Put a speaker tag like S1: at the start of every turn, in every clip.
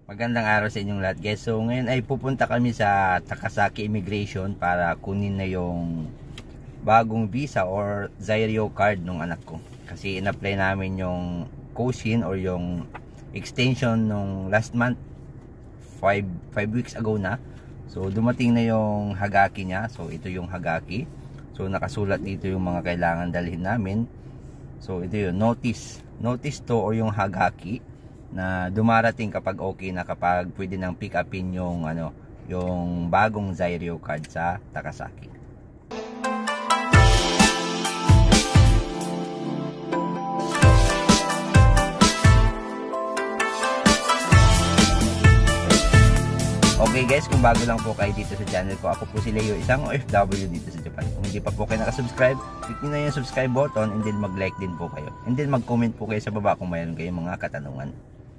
S1: Magandang araw sa inyong lahat guys. So ngayon ay pupunta kami sa Takasaki Immigration para kunin na yung bagong visa or Zairyo card ng anak ko. Kasi in-apply namin yung Koshin or yung extension nung last month, 5 weeks ago na. So dumating na yung Hagaki niya. So ito yung Hagaki. So nakasulat dito yung mga kailangan dalhin namin. So ito yung notice to or yung Hagaki na dumarating kapag okay na, kapag pwede nang pick upin yung yung bagong Zairyo card sa Takasaki. Okay guys, kung bago lang po kayo dito sa channel ko, ako po si Leo, isang OFW dito sa Japan. Kung hindi pa po kayo nakasubscribe, click nyo na yung subscribe button and then mag-like din po kayo. And then mag-comment po kayo sa baba kung mayroon kayong mga katanungan.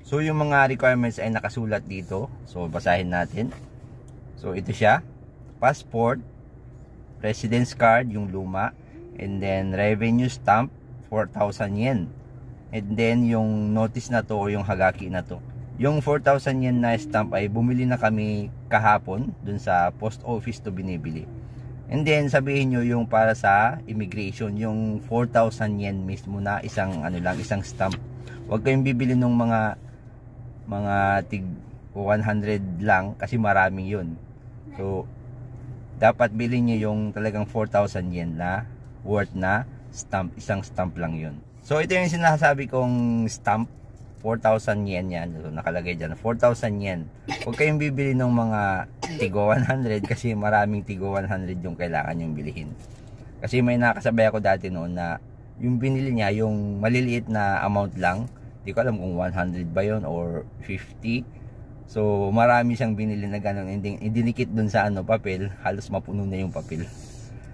S1: So yung mga requirements ay nakasulat dito. So basahin natin. So ito siya. Passport, residence card, yung luma, and then revenue stamp, 4,000 yen. And then yung notice na to o yung Hagaki na to. Yung 4,000 yen na stamp ay bumili na kami kahapon dun sa post office to binibili. And then sabihin nyo yung para sa immigration, yung 4,000 yen mismo na isang isang stamp. Huwag kayong bibili ng mga tig 100 lang kasi marami yun. So dapat bilhin nyo yung talagang 4,000 yen na worth na stamp, isang stamp lang yun. So ito yung sinasabi kong stamp, 4,000 yen yan. So, nakalagay dyan 4,000 yen. Huwag kayong bibili ng mga tigo 100 kasi maraming tigo 100 yung kailangan yung bilihin. Kasi may nakasabay ako dati noon na yung binili niya yung maliliit na amount lang. Hindi ko alam kung 100 ba yun or 50. So marami siyang binili na gano'n, idinikit dun sa papel, halos mapuno na yung papel.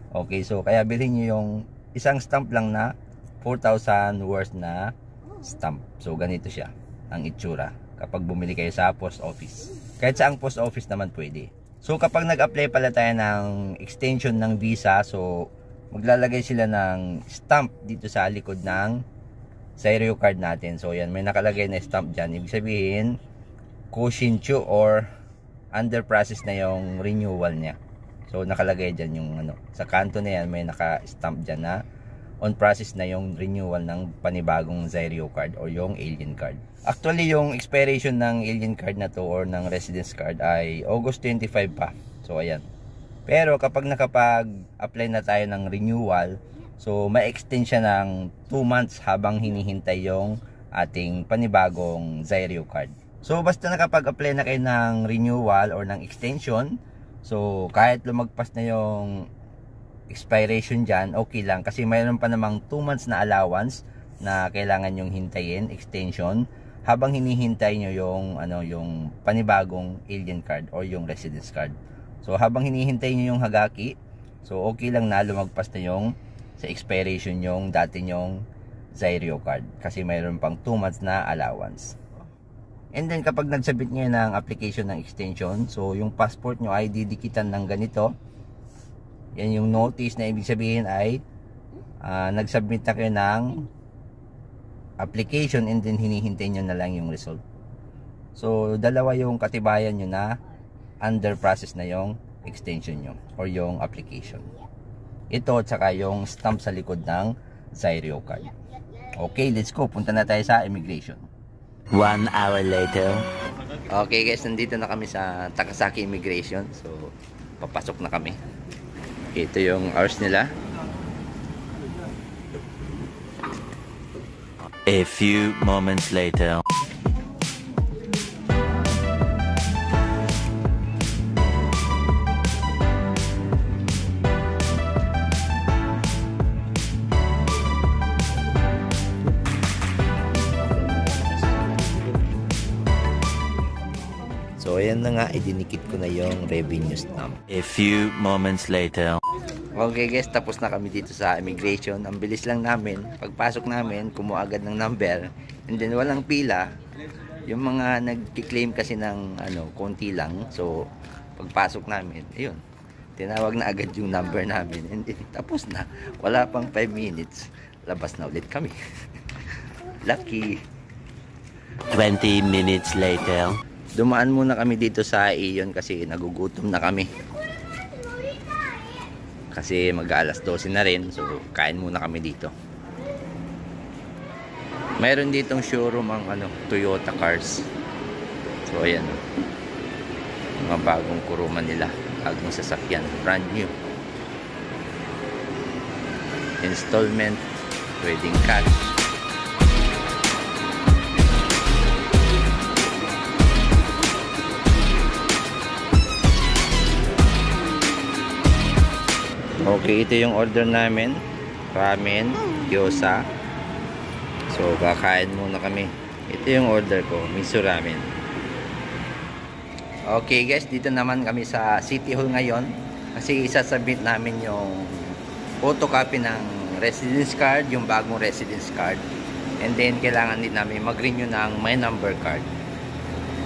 S1: Okay, so kaya bilhin nyo yung isang stamp lang na 4,000 worth na stamp. So ganito siya ang itsura kapag bumili kayo sa post office. Kahit sa ang post office naman pwede. So kapag nag-apply pala tayo ng extension ng visa, so maglalagay sila ng stamp dito sa likod ng Zairyo card natin. So yan, may nakalagay na stamp dyan. Ibig sabihin Koshinchu or under process na yung renewal niya. So nakalagay dyan yung sa kanto na yan, may naka-stamp dyan na on process na yung renewal ng panibagong Zairyo card or yung alien card. Actually yung expiration ng alien card na to or ng residence card ay August 25 pa. So ayan. Pero kapag nakapag-apply na tayo ng renewal, so may extend siya ng 2 months habang hinihintay yung ating panibagong Zairyo card. So basta nakapag-apply na kayo ng renewal or ng extension, so kahit lumagpas na yung expiration dyan, okay lang. Kasi mayroon pa namang 2 months na allowance na kailangan yung hintayin, extension, habang hinihintay nyo yung panibagong alien card or yung residence card. So habang hinihintay nyo yung Hagaki, so okay lang na lumagpas na yung sa expiration yung dati nyong Zairyo card kasi mayroon pang 2 months na allowance. And then kapag nagsubmit nyo ng application ng extension, so yung passport nyo ay didikitan ng ganito. Yan yung notice na ibig sabihin ay nagsubmit na kayo ng application and then hinihintay nyo na lang yung result. So dalawa yung katibayan nyo na under process na yung extension nyo or yung application. Ito at saka yung stamp sa likod ng Zairyo card. Okay, let's go. Punta na tayo sa immigration.
S2: 1 hour later.
S1: Okay guys, nandito na kami sa Takasaki Immigration. So, papasok na kami. Ito yung hours nila.
S2: A few moments later.
S1: So ayan na nga, idinikit ko na yung revenue stamp.
S2: A few moments later.
S1: Okay guys, tapos na kami dito sa immigration. Ang bilis lang namin. Pagpasok namin, kumuha agad ng number. And then walang pila. Yung mga nag-claim kasi ng konti lang. So pagpasok namin, ayun, tinawag na agad yung number namin. And then tapos na. Wala pang 5 minutes. Labas na ulit kami. Lucky.
S2: 20 minutes later.
S1: Dumaan muna kami dito sa Iyon kasi nagugutom na kami. Kasi mag-alas 12 na rin, so kain muna kami dito. Mayroon ditong showroom ang Toyota cars. So ayan, mga bagong kuruman nila, bagong sasakyan, brand new. Installment, pwedeng cash. Okay, ito yung order namin. Ramen, gyoza. So, kakain muna kami. Ito yung order ko, miso ramen. Okay guys, dito naman kami sa City Hall ngayon. Kasi isasubmit namin yung photocopy ng residence card, yung bagong residence card. And then, kailangan din namin mag-renew ng my number card.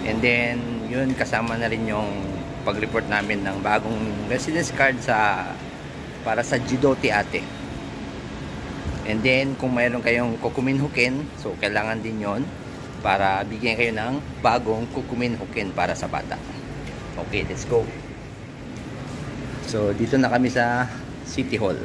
S1: And then, yun, kasama na rin yung pag-report namin ng bagong residence card para sa Gidote ate. And then kung mayroon kayong kukuminhukin, so kailangan din yon para bigyan kayo ng bagong kukuminhukin para sa bata. Okay, let's go. So dito na kami sa City Hall.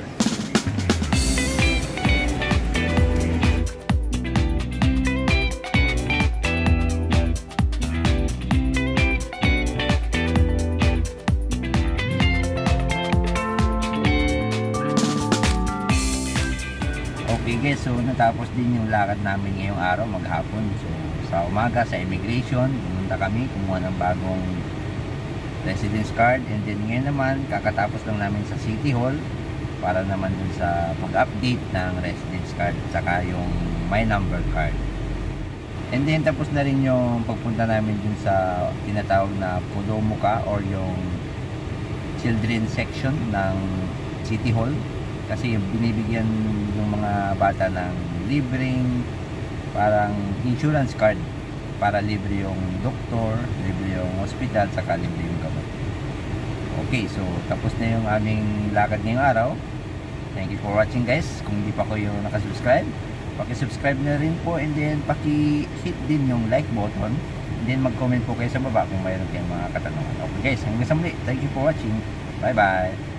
S1: Okay guys, so natapos din yung lakad namin ngayong araw, maghapon. So sa umaga sa immigration, pumunta kami, kumuha ng bagong residence card. And then ngayon naman, kakatapos lang namin sa City Hall para naman dun sa pag-update ng residence card saka yung my number card. And then tapos na rin yung pagpunta namin dun sa tinatawag na Pudomuka or yung children section ng City Hall. Kasi binibigyan ng mga bata ng libreng parang insurance card para libre yung doktor, libre yung hospital, saka libre yung gamot. Okay, so tapos na yung aming lakad ngayong araw. Thank you for watching guys. Kung hindi pa kayo nakasubscribe, paki-subscribe na rin po, and then paki-hit din yung like button, and then mag-comment po kayo sa baba kung mayroon kayong mga katanungan. Okay guys, hanggang sa muli. Thank you for watching. Bye bye.